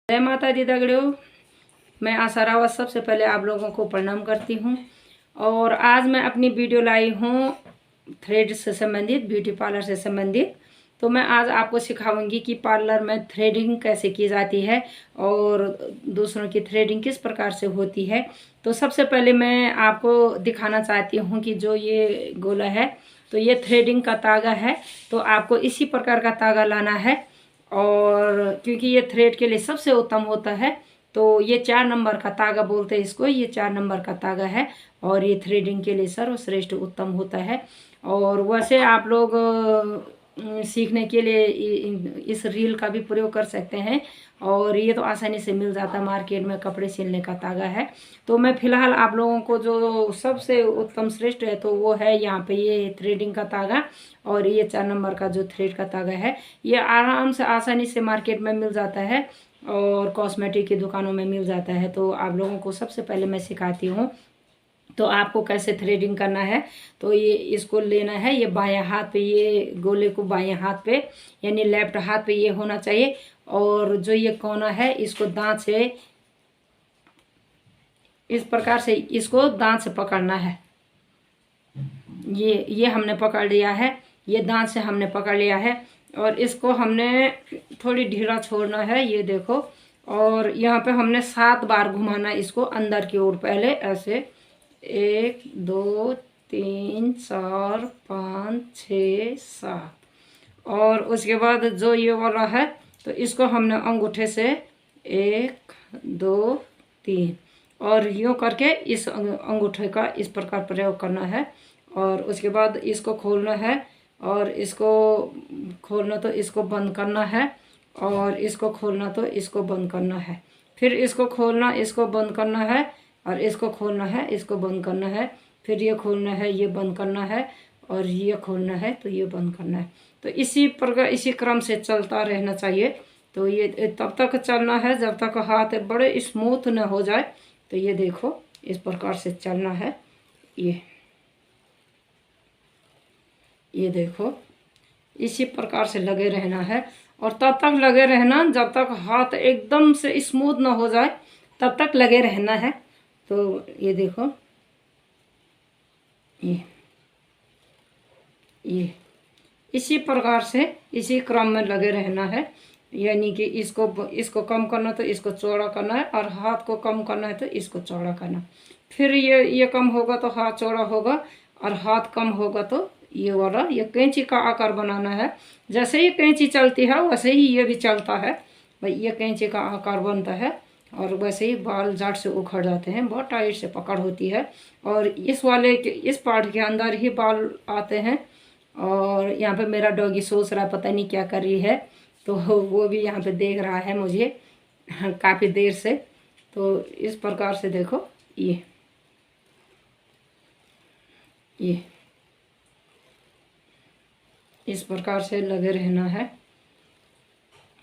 जय माता दी दगड़ियों, मैं आशा रावत सबसे पहले आप लोगों को प्रणाम करती हूँ। और आज मैं अपनी वीडियो लाई हूँ थ्रेड से संबंधित, ब्यूटी पार्लर से संबंधित। तो मैं आज आपको सिखाऊंगी कि पार्लर में थ्रेडिंग कैसे की जाती है और दूसरों की थ्रेडिंग किस प्रकार से होती है। तो सबसे पहले मैं आपको दिखाना चाहती हूँ कि जो ये गोला है तो ये थ्रेडिंग का तागा है। तो आपको इसी प्रकार का तागा लाना है और क्योंकि ये थ्रेड के लिए सबसे उत्तम होता है तो ये 4 नंबर का तागा बोलते हैं इसको। ये 4 नंबर का तागा है और ये थ्रेडिंग के लिए सर्वश्रेष्ठ उत्तम होता है। और वैसे आप लोग सीखने के लिए इस रील का भी प्रयोग कर सकते हैं और ये तो आसानी से मिल जाता है मार्केट में। कपड़े सिलने का तागा है। तो मैं फ़िलहाल आप लोगों को जो सबसे उत्तम श्रेष्ठ है तो वो है यहाँ पे ये थ्रेडिंग का तागा और ये 4 नंबर का जो थ्रेड का तागा है। ये आराम से आसानी से मार्केट में मिल जाता है और कॉस्मेटिक की दुकानों में मिल जाता है। तो आप लोगों को सबसे पहले मैं सिखाती हूँ तो आपको कैसे थ्रेडिंग करना है। तो ये इसको लेना है, ये बायां हाथ पे, ये गोले को बायां हाथ पे यानी लेफ्ट हाथ पे ये होना चाहिए। और जो ये कोना है इसको दांत से इस प्रकार से इसको दांत से पकड़ना है। ये हमने पकड़ लिया है, ये दांत से हमने पकड़ लिया है और इसको हमने थोड़ी ढीला छोड़ना है। ये देखो, और यहाँ पे हमने 7 बार घुमाना इसको अंदर की ओर। पहले ऐसे 1 2 3 4 5 6 7 और उसके बाद जो ये वाला है तो इसको हमने अंगूठे से 1 2 3 और यूँ करके इस अंगूठे का इस प्रकार प्रयोग करना है। और उसके बाद इसको खोलना है और इसको खोलना तो इसको बंद करना है और इसको खोलना तो इसको बंद करना है। फिर इसको खोलना, इसको बंद करना है और इसको खोलना है, इसको बंद करना है। फिर ये खोलना है, ये बंद करना है और ये खोलना है तो ये बंद करना है। तो इसी प्रकार इसी क्रम से चलता रहना चाहिए। तो ये तब तक चलना है जब तक हाथ बड़े स्मूथ न हो जाए। तो ये देखो इस प्रकार से चलना है। ये देखो इसी प्रकार से लगे रहना है और तब तक लगे रहना जब तक हाथ एकदम से स्मूथ ना हो जाए, तब तक लगे रहना है। तो ये देखो ये इसी प्रकार से इसी क्रम में लगे रहना है। यानी कि इसको कम करना तो इसको चौड़ा करना है और हाथ को कम करना है तो इसको चौड़ा करना। फिर ये कम होगा तो हाथ चौड़ा होगा और हाथ कम होगा तो ये वाला ये कैंची का आकार बनाना है। जैसे ही कैंची चलती है वैसे ही ये भी चलता है भाई। ये कैंची का आकार बनता है और वैसे ही बाल झट से उखड़ जाते हैं, बहुत टाइट से पकड़ होती है। और इस वाले के इस पार्ट के अंदर ही बाल आते हैं। और यहाँ पे मेरा डॉगी सोच रहा है पता नहीं क्या कर रही है, तो वो भी यहाँ पे देख रहा है मुझे काफ़ी देर से। तो इस प्रकार से देखो ये इस प्रकार से लगे रहना है।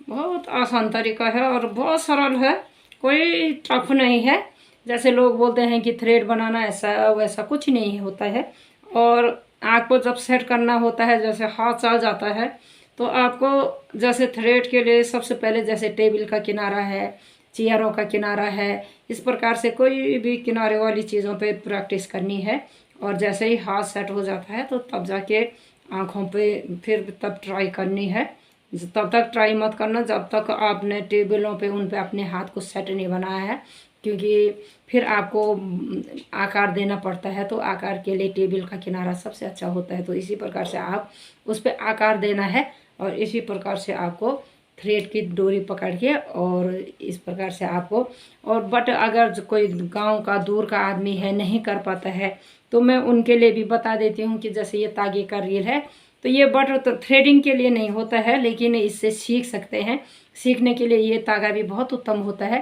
बहुत आसान तरीका है और बहुत सरल है, कोई टफ नहीं है। जैसे लोग बोलते हैं कि थ्रेड बनाना ऐसा वैसा, कुछ नहीं होता है। और आपको जब सेट करना होता है, जैसे हाथ चल जाता है तो आपको जैसे थ्रेड के लिए सबसे पहले जैसे टेबल का किनारा है, चेयरों का किनारा है, इस प्रकार से कोई भी किनारे वाली चीज़ों पे प्रैक्टिस करनी है। और जैसे ही हाथ सेट हो जाता है तो तब जाके आँखों पे फिर तब ट्राई करनी है। तब तक ट्राई मत करना जब तक आपने टेबलों पे उन पे अपने हाथ को सेट नहीं बनाया है, क्योंकि फिर आपको आकार देना पड़ता है। तो आकार के लिए टेबल का किनारा सबसे अच्छा होता है। तो इसी प्रकार से आप उस पर आकार देना है और इसी प्रकार से आपको थ्रेड की डोरी पकड़ के और इस प्रकार से आपको। और बट अगर कोई गांव का दूर का आदमी है, नहीं कर पाता है, तो मैं उनके लिए भी बता देती हूँ कि जैसे ये तागे का रील है तो ये बट तो थ्रेडिंग के लिए नहीं होता है, लेकिन इससे सीख सकते हैं। सीखने के लिए ये तागा भी बहुत उत्तम होता है।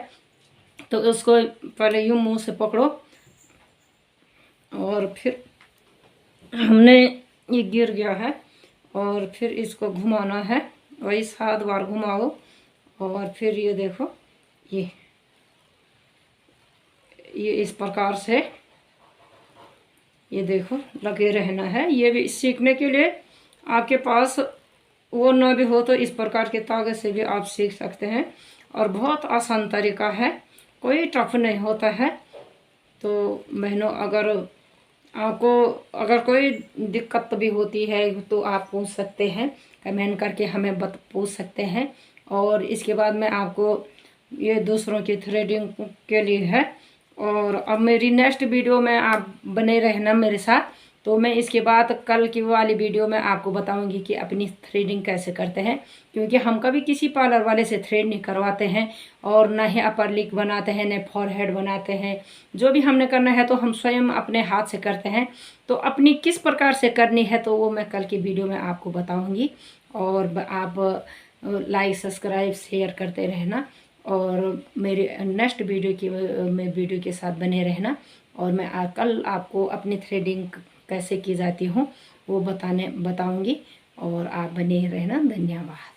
तो उसको पहले यूँ मुंह से पकड़ो और फिर हमने ये गिर गया है और फिर इसको घुमाना है, वही 7 बार घुमाओ। और फिर ये देखो ये इस प्रकार से ये देखो लगे रहना है। ये भी सीखने के लिए आपके पास वो न भी हो तो इस प्रकार के तागे से भी आप सीख सकते हैं। और बहुत आसान तरीका है, कोई टफ नहीं होता है। तो बहनों, अगर आपको अगर कोई दिक्कत भी होती है तो आप पूछ सकते हैं, कमेंट करके हमें पूछ सकते हैं। और इसके बाद मैं आपको ये दूसरों की थ्रेडिंग के लिए है। और अब मेरी नेक्स्ट वीडियो में आप बने रहना मेरे साथ। तो मैं इसके बाद कल की वाली वीडियो में आपको बताऊंगी कि अपनी थ्रेडिंग कैसे करते हैं, क्योंकि हम कभी किसी पार्लर वाले से थ्रेड नहीं करवाते हैं और ना ही अपर लिप बनाते हैं, न फॉरहेड बनाते हैं। जो भी हमने करना है तो हम स्वयं अपने हाथ से करते हैं। तो अपनी किस प्रकार से करनी है तो वो मैं कल की वीडियो में आपको बताऊँगी। और आप लाइक, सब्सक्राइब, शेयर करते रहना और मेरे नेक्स्ट वीडियो के साथ बने रहना। और मैं कल आपको अपनी थ्रेडिंग कैसे की जाती हूँ वो बताऊंगी। और आप बने रहना। धन्यवाद।